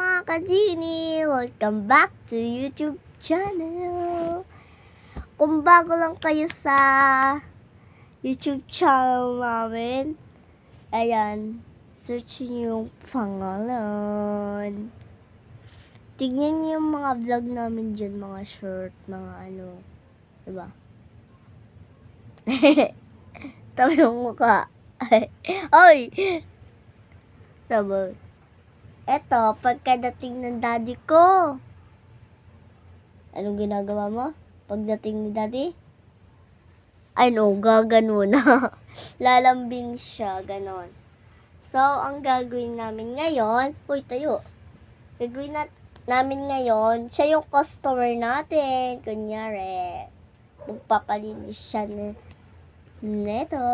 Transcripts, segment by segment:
mga ka-Genie! Welcome back to YouTube channel! Kung bago lang kayo sa YouTube channel namin, ayan, search niyo yung pangalan. Tignan niyo yung mga vlog namin dyan, mga short, mga ano, diba? Tabi yung mukha. Ay! Tabi. Eto, pagkadating ng daddy ko. Anong ginagawa mo? Pagdating ni daddy? Ay no, gaganon na. Lalambing siya, ganon. So, ang gagawin namin ngayon, uy, tayo. Gagawin namin ngayon, siya yung customer natin. Kunyari, magpapalinis siya neto.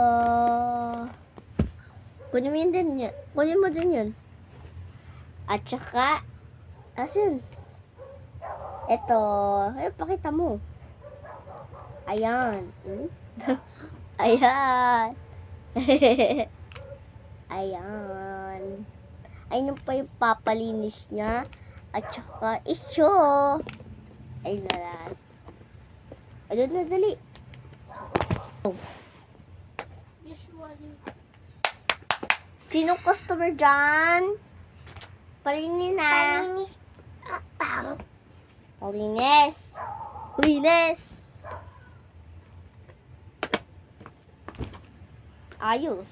Kunin mo yun din yun. Kunin mo din yun. At saka, asin? Eto, ay, pakita mo. Ayan. Ayan. Ayan. Ayun pa yung papalinis niya. At saka, isyo. Ayun na lang. Ayun na, dali. Sinong customer dyan? Palinis na. Palinis. Palinis. Linis. Ayos.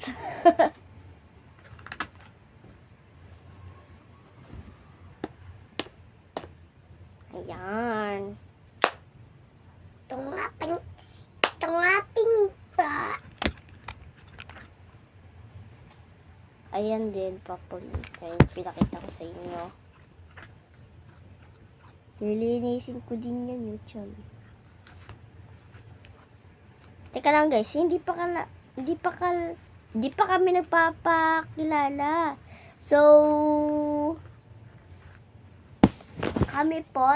Ayan. Tungaping pa. Ayan din, papulis. Kaya pinakita ko sa inyo. Lilinisin ko din yan, YouTube. Teka lang guys, hindi pa kami nagpapakilala. So, kami po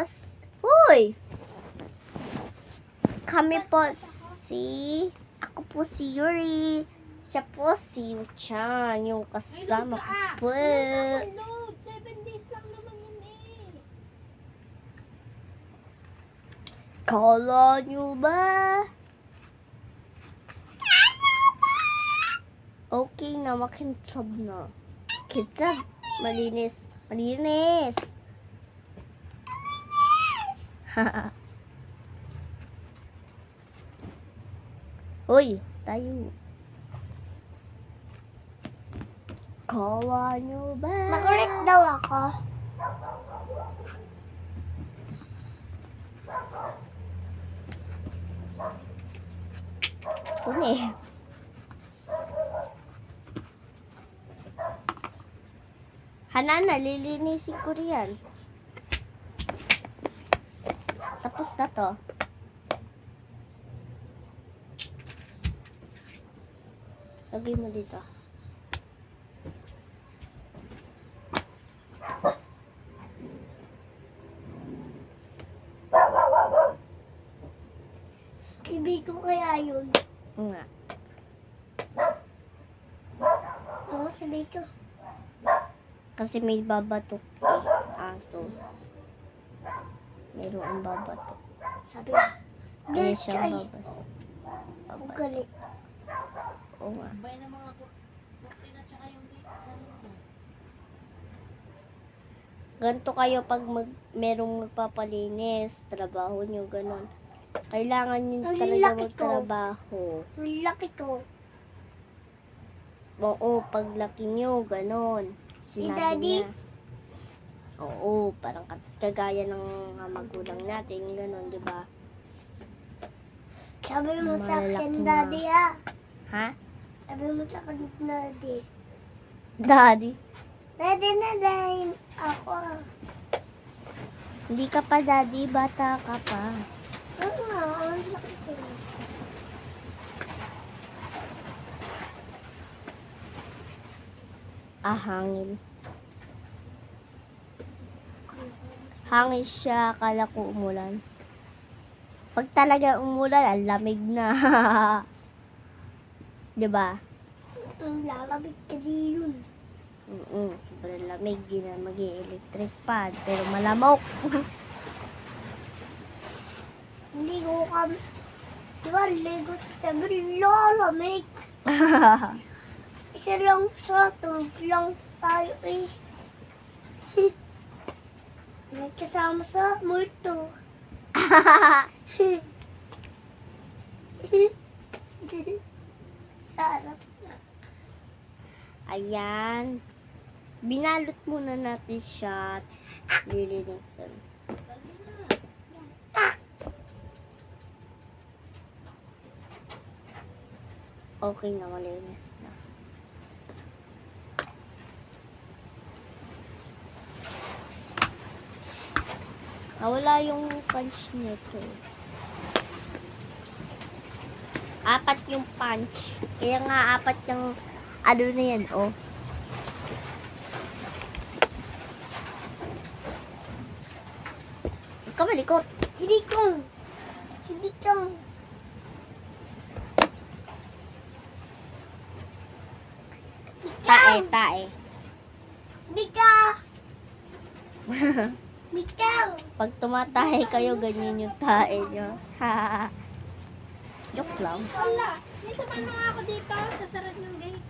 ako po si Yuri. Siya po si Chan, yung kasama ko po. 7 days lang naman yun eh. Kala nyo ba? Okay na, makinsab na. Kinsab, malinis. Malinis. Uy, tayo. Kala nyo ba? Makulit daw ako. Pune. Hanana, lilinisin ko riyan. Tapos na to. Lagay mo dito. Sabi ko kaya yun. Nga. Oo, sabi ko. Kasi may babatok aso. Mayroong babatok. Sabi ko. Ano siyang babasok. Ako galit. Oo nga. Bay na mga kurtin at saka yung gate sa loob. Ganto kayo pag merong magpapalinis. Trabaho nyo, ganon. Kailangan nyo Ang talaga laki ko. magtrabaho. Ang laki ko. Oo, paglaki nyo, ganon. Sinabi Daddy? niya. Oo, parang kagaya ng mga magulang natin, ganon, di ba? Sabi mo sa Malalaki akin, na. daddy ah. Ha? Sabi mo sa akin, daddy. Daddy? Daddy na dahil ako. Hindi ka pa daddy, bata ka pa. Oo nga, ang laki ko. Hangin. Hangin siya, akala ko umulan. Pag talaga umulan, ang lamig na. Diba? Ang lalabig ka di yun. Sobrang lamig, di na mag-electric fan. Pero malamok. Hindi ko kami. Diba, ligo sa sabi, lalamig. Isa lang sa tulog lang tayo eh. May kasama sa multo. Sarap na. Ayan. Binalot muna natin siya. Lilinisan. Okay na, malinis na. Nawala yung punch nito. Apat yung punch. Kaya nga apat yung ano na yan, oh. Huwag ka malikot. Sibikong. Sibikong. Tae, tae. Bika. Bikang. Pag tumatahe kayo, ganyan yung tae nyo. Joke lang. Wala. May sabay na nga ako dito sa sarap ng gate.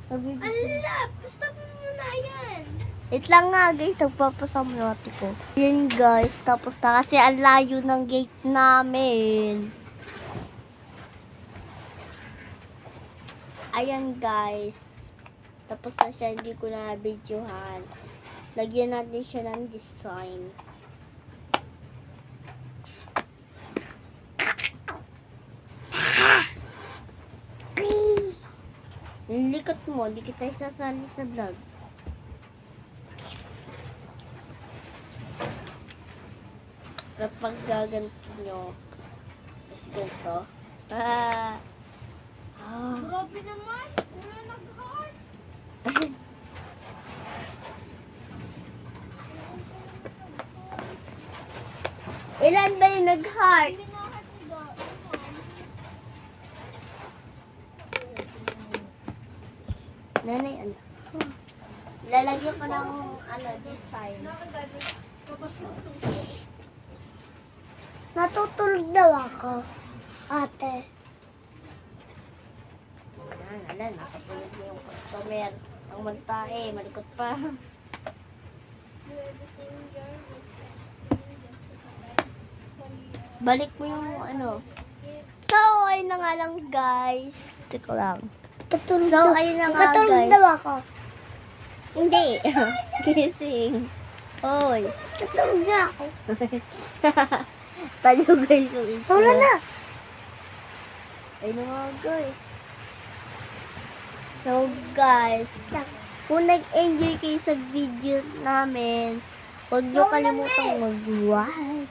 Ala, stop mo muna yan. Wait lang nga guys, nagpapasamyote ko. Yan guys, tapos na kasi ang layo ng gate namin. Ayan guys, tapos na siya, hindi ko na videohan. Lagyan natin siya ng design. Likot mo, di kita isasali sa vlog. Kapag gaganto nyo, tapos ganito. Grabe naman. Wala nag-heart. Ilan ba yung nag-heart? Hindi na heart ni God. Nanay, ano? Lalagyan ko ng design. Natutulog daw ako. Ate. Ayan, nakatulog na yung customer. Ang magtae, malikot pa. Balik mo yung ano. So, ayun na nga lang guys. Teka lang. Tutulog So, ayun na nga Katulog guys. daw ako. Hindi. Gising. Oy. Tutulog na ako. Tayo guys. yung intro. Wala na. Ayun na nga guys. So guys, kung nag-enjoy kayo sa video namin, huwag nyo kalimutang mag-like,